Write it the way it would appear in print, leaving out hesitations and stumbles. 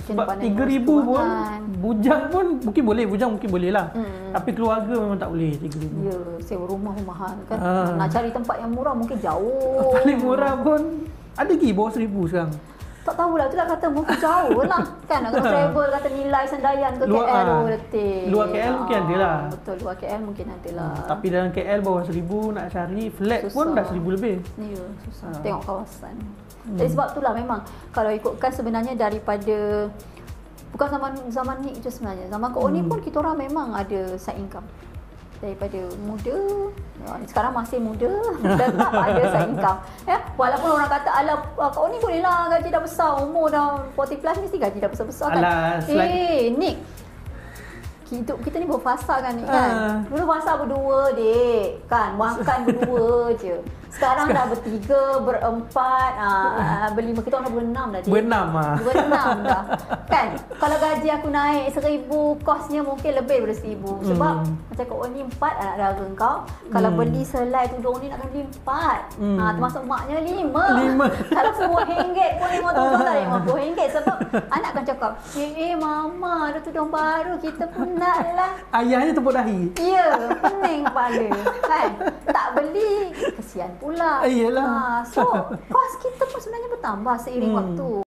Sebab 3,000 pun bujang pun mungkin boleh lah. Tapi keluarga memang tak boleh 3,000. Ya, sewa rumah pun mahal kan. Nak cari tempat yang murah mungkin jauh. Paling murah pun ada lagi bawah 1,000 sekarang. Tak tahulah, itulah kata mungkin jauh lah kan. Kalau travel kata nilai Sendayan ke KL letih. Luar KL mungkin ada lah. Betul, luar KL mungkin ada lah. Tapi dalam KL bawah 1,000 nak cari flat susah. Pun dah 1,000 lebih. Ya, susah. Tengok kawasan. Jadi sebab itulah memang kalau ikutkan sebenarnya daripada bukan zaman ni je sebenarnya. Zaman Kak Oni pun kita orang memang ada side income. Daripada muda, sekarang masih muda, tetap ada side income. Ya, walaupun orang kata ala Kak Oni boleh lah gaji dah besar, umur dah 40 plus mesti gaji dah besar-besar kan. Nick, hidup kita ni berfasa kan Nick kan. Dulu fasa berdua Dik kan, makan berdua je. Sekarang dah bertiga, berempat, berlima, kita orang dah berenam dah. Berenam dah. Kan? Kalau gaji aku naik 1,000, kosnya mungkin lebih daripada 1,000. Sebab macam Kak Oni 4 anak dara kau. Kalau beli selai tudung ni nak kena beli 4. Termasuk maknya 5. Kalau RM10 pun 5 tudung tak ada RM50. Sebab anak akan cakap, mama ada tudung baru, kita pun nak lah. Ayahnya tepuk dahi. Ya, pening kepala. Kan? Tak beli, kesian pula. Iyalah. So, kos kita pun sebenarnya bertambah seiring waktu.